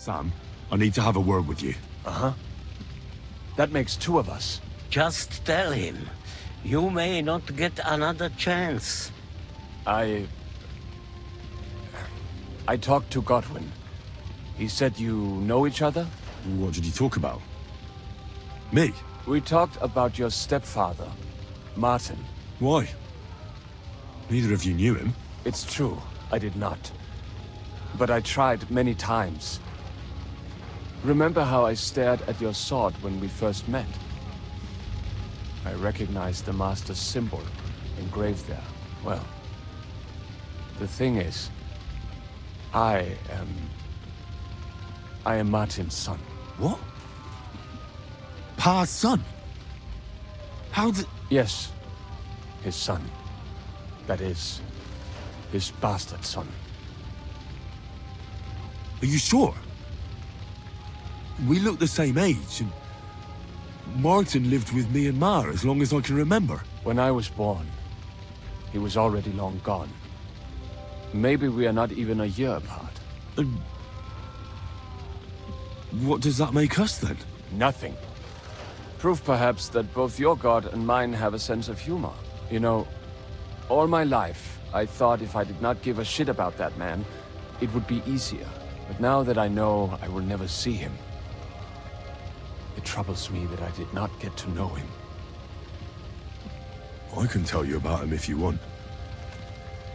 Sam, I need to have a word with you. Uh-huh. That makes two of us. Just tell him. You may not get another chance. I talked to Godwin. He said you know each other? What did you talk about? Me? We talked about your stepfather, Martin. Why? Neither of you knew him. It's true, I did not. But I tried many times. Remember how I stared at your sword when we first met? I recognized the Master's symbol engraved there. Well, the thing is, I am Martin's son. What? Pa's son? How did... Yes, his son. That is, his bastard son. Are you sure? We look the same age, and Martin lived with me and Ma as long as I can remember. When I was born, he was already long gone. Maybe we are not even a year apart. And what does that make us then? Nothing. Proof perhaps that both your god and mine have a sense of humor. You know, all my life, I thought if I did not give a shit about that man, it would be easier. But now that I know I will never see him, it troubles me that I did not get to know him. I can tell you about him if you want.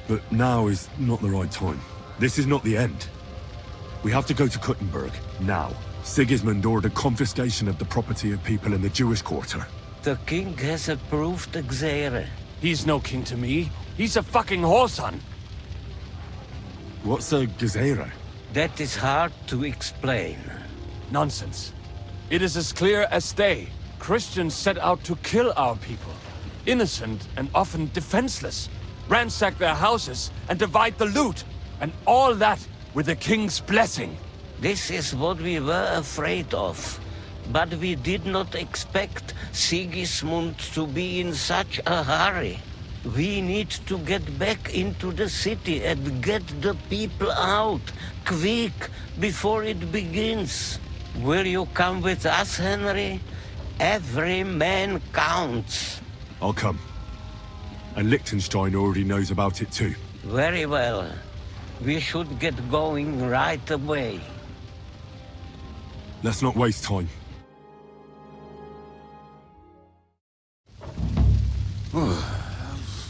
But now is not the right time. This is not the end. We have to go to Kuttenberg, now. Sigismund ordered confiscation of the property of people in the Jewish quarter. The king has approved Xere. He's no king to me. He's a fucking whoreson. What's a Gezerah? That is hard to explain. Nonsense. It is as clear as day. Christians set out to kill our people. Innocent and often defenseless. Ransack their houses and divide the loot. And all that with the king's blessing. This is what we were afraid of. But we did not expect Sigismund to be in such a hurry. We need to get back into the city and get the people out, quick, before it begins. Will you come with us, Henry? Every man counts. I'll come. And Liechtenstein already knows about it too. Very well. We should get going right away. Let's not waste time.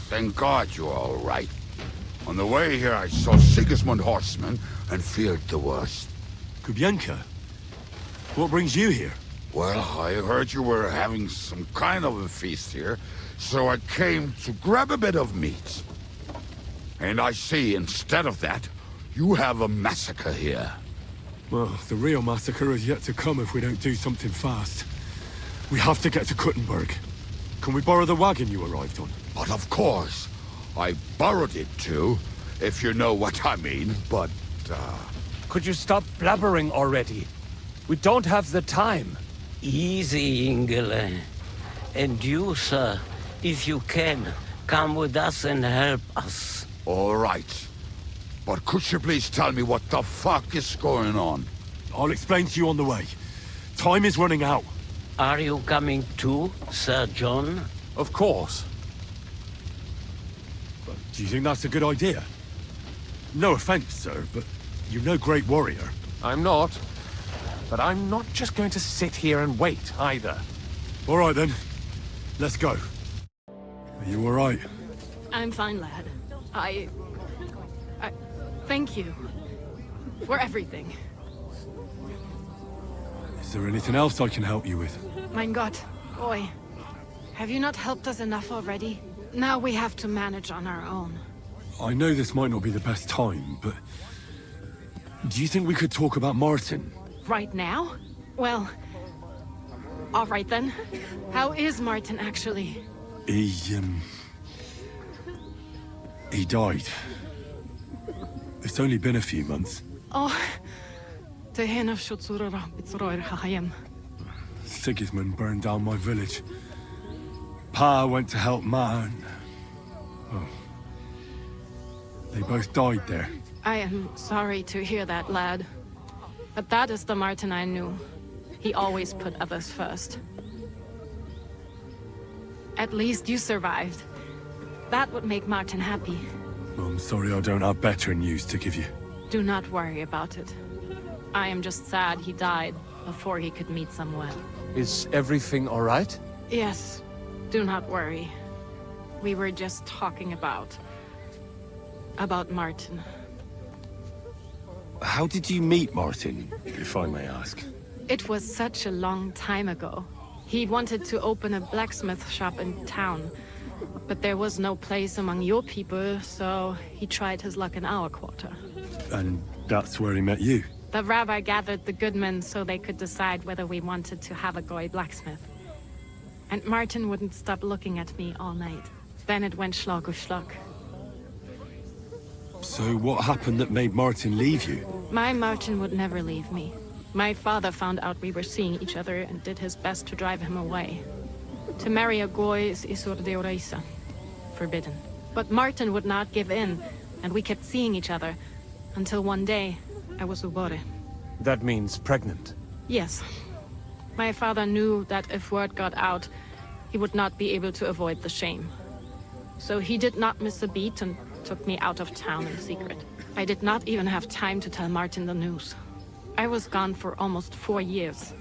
Thank God you're all right. On the way here, I saw Sigismund horsemen and feared the worst. Kubienka? What brings you here? Well, I heard you were having some kind of a feast here, so I came to grab a bit of meat. And I see, instead of that, you have a massacre here. Well, the real massacre is yet to come if we don't do something fast. We have to get to Kuttenberg. Can we borrow the wagon you arrived on? But of course, I borrowed it too, if you know what I mean, but, Could you stop blabbering already? We don't have the time. Easy, Ingele. And you, sir, if you can, come with us and help us. all right. But could you please tell me what the fuck is going on? I'll explain to you on the way. Time is running out. Are you coming too, Sir John? Of course. But do you think that's a good idea? No offense, sir, but you're no great warrior. I'm not. But I'm not just going to sit here and wait, either. All right, then. Let's go. Are you all right? I'm fine, lad. I... Thank you. For everything. Is there anything else I can help you with? Mein Gott, boy. Have you not helped us enough already? Now we have to manage on our own. I know this might not be the best time, but... do you think we could talk about Martin? Right now? Well... all right then. How is Martin, actually? He died. It's only been a few months. Oh... Sigismund burned down my village. Pa went to help Ma and... oh. They both died there. I am sorry to hear that, lad. But that is the Martin I knew. He always put others first. At least you survived. That would make Martin happy. I'm sorry I don't have better news to give you. Do not worry about it. I am just sad he died before he could meet someone. Is everything all right? Yes, do not worry. We were just talking about Martin. How did you meet Martin, if I may ask? It was such a long time ago. He wanted to open a blacksmith shop in town, but there was no place among your people, so he tried his luck in our quarter. And that's where he met you? The rabbi gathered the good men so they could decide whether we wanted to have a goy blacksmith. And Martin wouldn't stop looking at me all night. Then it went Schlag auf Schlag. So what happened that made Martin leave you? My Martin would never leave me. My father found out we were seeing each other and did his best to drive him away. To marry a goy is isur deoraisa, forbidden. But Martin would not give in, and we kept seeing each other, until one day, I was ubore. That means pregnant. Yes. My father knew that if word got out, he would not be able to avoid the shame. So he did not miss a beat and took me out of town in secret. I did not even have time to tell Martin the news. I was gone for almost 4 years.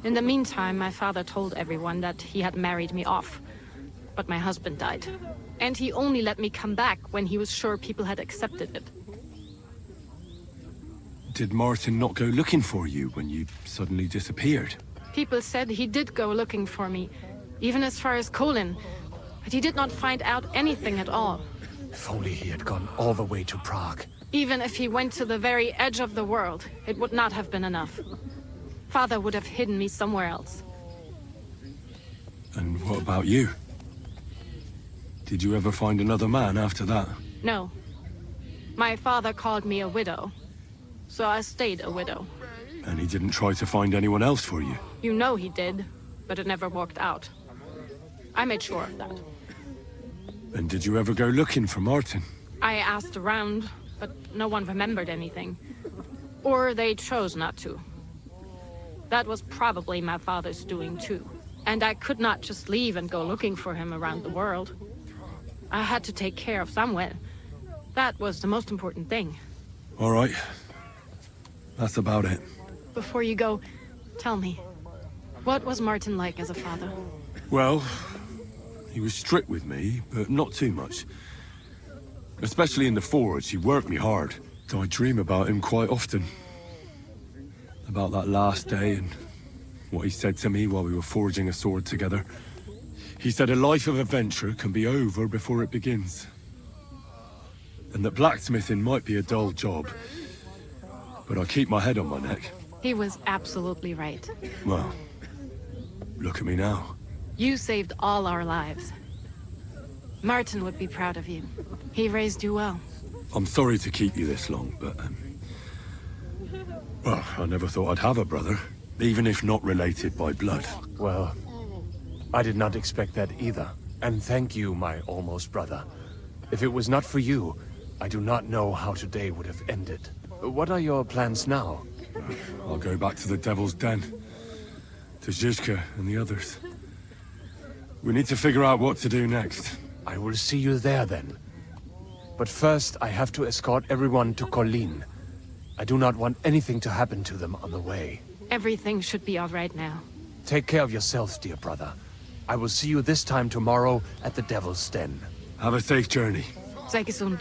In the meantime, my father told everyone that he had married me off. But my husband died. And he only let me come back when he was sure people had accepted it. Did Martin not go looking for you when you suddenly disappeared? People said he did go looking for me, even as far as Colin. But he did not find out anything at all. If only he had gone all the way to Prague. Even if he went to the very edge of the world, it would not have been enough. Father would have hidden me somewhere else. And what about you? Did you ever find another man after that? No. My father called me a widow. So I stayed a widow. And he didn't try to find anyone else for you? You know he did, but it never worked out. I made sure of that. And did you ever go looking for Martin? I asked around, but no one remembered anything. Or they chose not to. That was probably my father's doing too. And I could not just leave and go looking for him around the world. I had to take care of someone. That was the most important thing. All right. That's about it. Before you go, tell me, what was Martin like as a father? Well, he was strict with me, but not too much. Especially in the forge, he worked me hard. I dream about him quite often. About that last day and what he said to me while we were forging a sword together. He said a life of adventure can be over before it begins. And that blacksmithing might be a dull job, but I keep my head on my neck. He was absolutely right. Well, look at me now. You saved all our lives. Martin would be proud of you. He raised you well. I'm sorry to keep you this long, but... well, I never thought I'd have a brother, even if not related by blood. Well, I did not expect that either. And thank you, my almost brother. If it was not for you, I do not know how today would have ended. What are your plans now? I'll go back to the Devil's Den. To Zizka and the others. We need to figure out what to do next. I will see you there then. But first, I have to escort everyone to Colleen. I do not want anything to happen to them on the way. Everything should be all right now. Take care of yourself, dear brother. I will see you this time tomorrow at the Devil's Den. Have a safe journey. Sei gesund.